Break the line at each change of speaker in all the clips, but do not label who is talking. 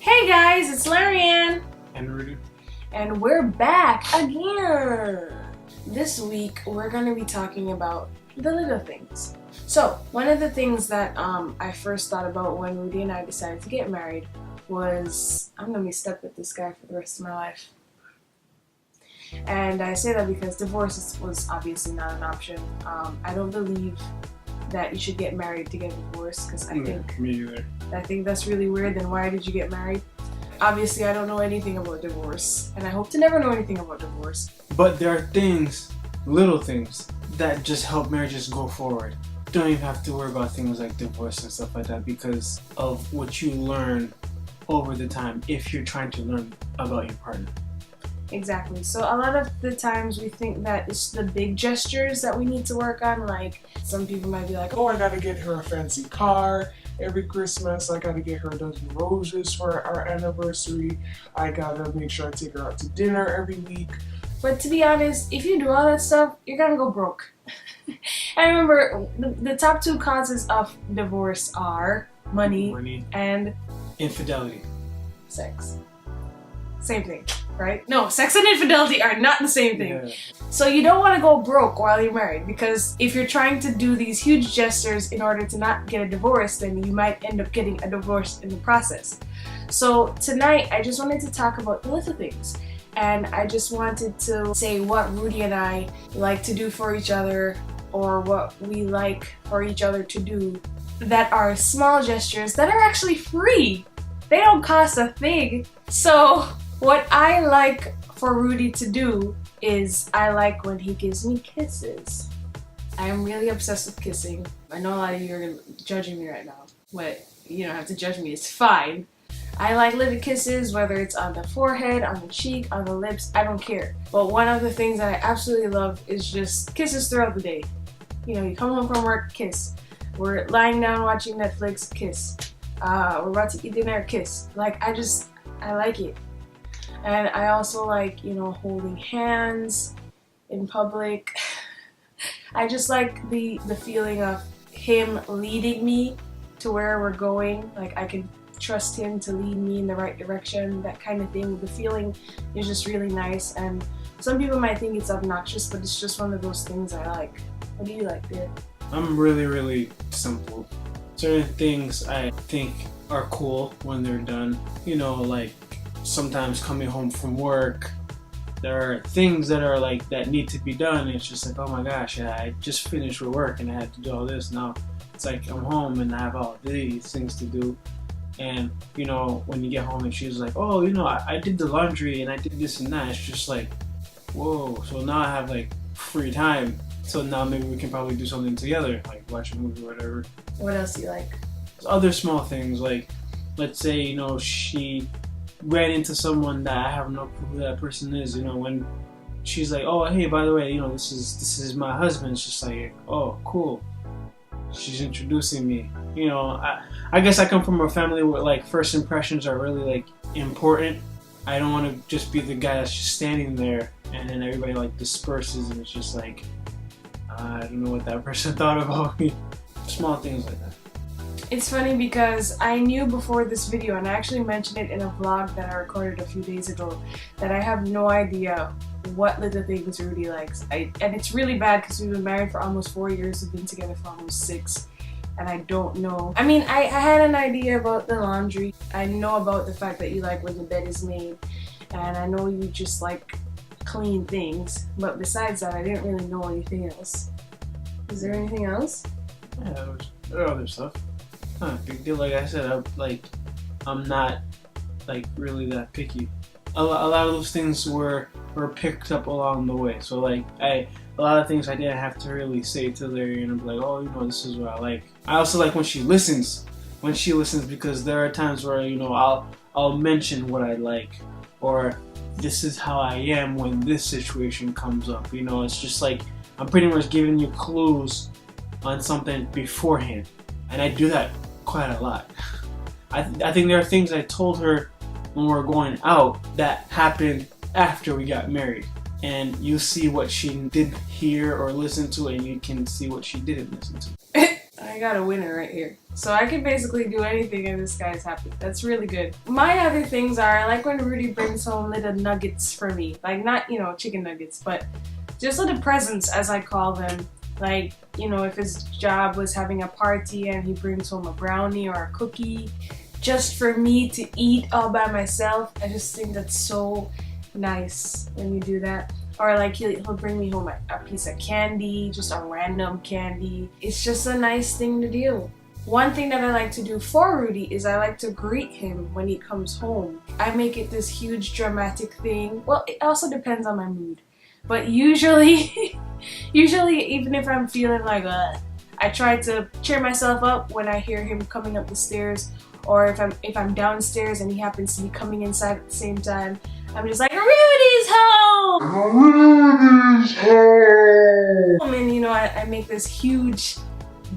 Hey guys, it's Larianne
And Roody.
and we're back again. This week we're going to be talking about the little things. So one of the things that I first thought about when Roody and I decided to get married was I'm going to be stuck with this guy for the rest of my life. And I say that because divorce was obviously not an option. I don't believe that you should get married to get divorced because I think that's really weird. Then why did you get married? Obviously I don't know anything about divorce and I hope to never know anything about divorce.
But there are things, little things, that just help marriages go forward. Don't even have to worry about things like divorce and stuff like that because of what you learn over the time if you're trying to learn about your partner.
Exactly. So a lot of the times we think that it's the big gestures that we need to work on. Like some people might be like,
oh, I gotta get her a fancy car every Christmas. I gotta get her a dozen roses for our anniversary. I gotta make sure I take her out to dinner every week.
But to be honest, if you do all that stuff, you're gonna go broke. I remember the top two causes of divorce are money and
infidelity.
Sex. Same thing, right? No, sex and infidelity are not the same thing.
Yeah.
So you don't want to go broke while you're married because if you're trying to do these huge gestures in order to not get a divorce, then you might end up getting a divorce in the process. So tonight I just wanted to talk about the little things. And I just wanted to say what Roody and I like to do for each other or what we like for each other to do that are small gestures that are actually free. They don't cost a thing. So what I like for Roody to do is I like when he gives me kisses. I am really obsessed with kissing. I know a lot of you are judging me right now, but you don't have to judge me, it's fine. I like little kisses, whether it's on the forehead, on the cheek, on the lips, I don't care. But one of the things that I absolutely love is just kisses throughout the day. You know, you come home from work, kiss. We're lying down watching Netflix, kiss. We're about to eat dinner, kiss. Like, I like it. And I also like, you know, holding hands in public. I just like the feeling of him leading me to where we're going. Like, I can trust him to lead me in the right direction, that kind of thing. The feeling is just really nice, and some people might think it's obnoxious, but it's just one of those things I like. What do you like, dear?
I'm really simple. Certain things I think are cool when they're done. You know, like sometimes coming home from work, there are things that are like that need to be done. It's just like, oh my gosh, I just finished with work and I had to do all this. Now it's like I'm home and I have all these things to do. And you know, when you get home and she's like, oh, you know, I did the laundry and I did this and that, it's just like, whoa, so now I have like free time, so now maybe we can probably do something together, like watch a movie or whatever.
What else do you like?
Other small things, like let's say, you know, she ran into someone that I have no clue who that person is, you know, when she's like, oh, hey, by the way, you know, this is my husband, it's just like, oh, cool, she's introducing me. You know, I guess I come from a family where like first impressions are really like important. I don't want to just be the guy that's just standing there and then everybody like disperses and it's just like, I don't know what that person thought about me. Small things like that.
It's funny because I knew before this video, and I actually mentioned it in a vlog that I recorded a few days ago, that I have no idea what little things Roody likes. And it's really bad because we've been married for almost 4 years, we've been together for almost 6. And I don't know. I mean, I had an idea about the laundry. I know about the fact that you like when the bed is made. And I know you just like clean things. But besides that, I didn't really know anything else. Is there anything else?
Yeah, there are other stuff. Not a big deal. Like I said, I'm not like really that picky. A lot of those things were picked up along the way. So like a lot of things I didn't have to really say to Larianne and be like, oh, you know, this is what I like. I also like when she listens. Because there are times where, you know, I'll mention what I like, or this is how I am when this situation comes up. You know, it's just like I'm pretty much giving you clues on something beforehand, and I do that quite a lot. I think there are things I told her when we were going out that happened after we got married, and you see what she did hear or listen to, and you can see what she didn't listen to.
I got a winner right here. So I can basically do anything and this guy's happy. That's really good. My other things are, I like when Rudy brings home little nuggets for me. Like not, you know, chicken nuggets, but just little presents as I call them. Like, you know, if his job was having a party and he brings home a brownie or a cookie just for me to eat all by myself. I just think that's so nice when you do that. Or like he'll bring me home a piece of candy, just a random candy. It's just a nice thing to do. One thing that I like to do for Rudy is I like to greet him when he comes home. I make it this huge dramatic thing. Well, it also depends on my mood. But usually, even if I'm feeling like I try to cheer myself up when I hear him coming up the stairs, or if I'm downstairs and he happens to be coming inside at the same time, I'm just like, Rudy's home! Rudy's home! And you know, I make this huge,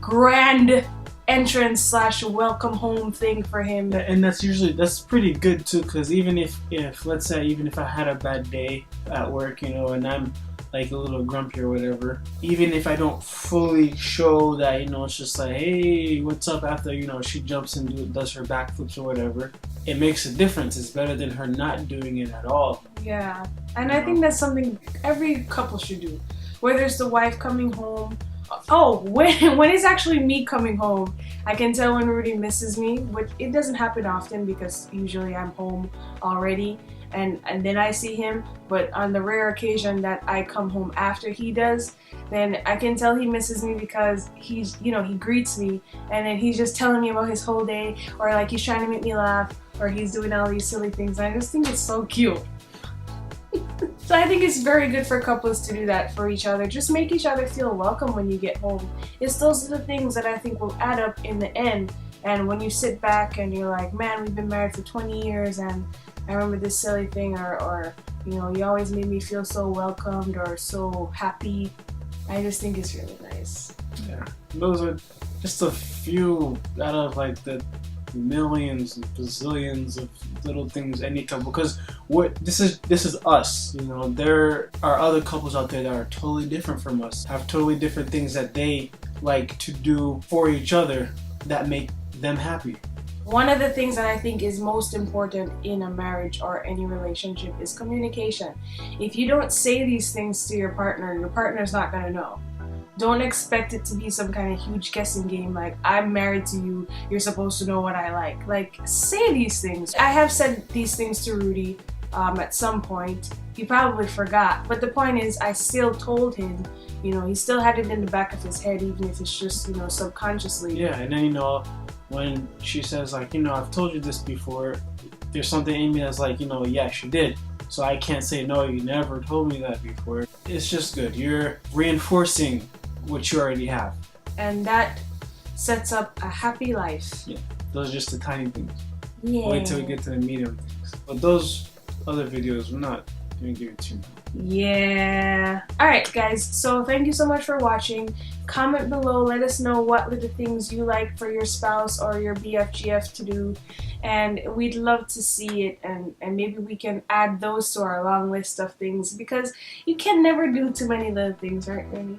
grand entrance / welcome home thing for him.
And that's pretty good too, because even if let's say even if I had a bad day at work, you know, and I'm like a little grumpy or whatever, even if I don't fully show that, you know, it's just like, hey, what's up, after, you know, she jumps and does her backflips or whatever, it makes a difference. It's better than her not doing it at all.
Yeah, and I think that's something every couple should do, whether it's the wife coming home. Oh, when it's actually me coming home, I can tell when Rudy misses me, which it doesn't happen often because usually I'm home already and then I see him. But on the rare occasion that I come home after he does, then I can tell he misses me because he's, you know, he greets me and then he's just telling me about his whole day, or like he's trying to make me laugh, or he's doing all these silly things. I just think it's so cute. So I think it's very good for couples to do that for each other. Just make each other feel welcome when you get home. It's those little things that I think will add up in the end. And when you sit back and you're like, man, we've been married for 20 years and I remember this silly thing, or you know, you always made me feel so welcomed or so happy. I just think it's really nice.
Yeah, those are just a few out of like the millions and bazillions of little things any couple, because this is us, you know. There are other couples out there that are totally different from us, have totally different things that they like to do for each other that make them happy.
One of the things that I think is most important in a marriage or any relationship is communication. If you don't say these things to your partner's not gonna know. Don't expect it to be some kind of huge guessing game like, I'm married to you, you're supposed to know what I like. Like, say these things. I have said these things to Rudy at some point. He probably forgot, but the point is I still told him, you know, he still had it in the back of his head, even if it's just, you know, subconsciously.
Yeah, and then, you know, when she says like, you know, I've told you this before, there's something in me that's like, you know, yeah, she did. So I can't say, no, you never told me that before. It's just good. You're reinforcing what you already have.
And that sets up a happy life.
Yeah, those are just the tiny things.
Yeah.
Wait till we get to the medium things. But those other videos, we're not gonna give it too much.
Yeah. Alright guys, so thank you so much for watching. Comment below, let us know what little things you like for your spouse or your BFGF to do, and we'd love to see it, and maybe we can add those to our long list of things, because you can never do too many little things, right, Randy?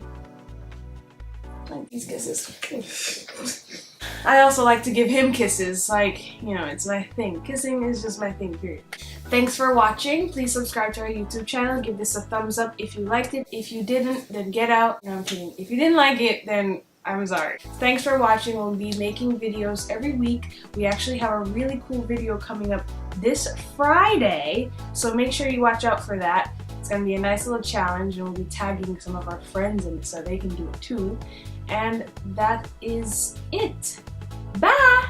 Like these kisses. I also like to give him kisses, like, you know, it's my thing. Kissing is just my thing, period. Thanks for watching. Please subscribe to our YouTube channel. Give this a thumbs up if you liked it. If you didn't, then get out. No, I'm kidding. If you didn't like it, then I'm sorry. Thanks for watching. We'll be making videos every week. We actually have a really cool video coming up this Friday, so make sure you watch out for that. It's gonna be a nice little challenge, and we'll be tagging some of our friends in it so they can do it too. And that is it. Bye!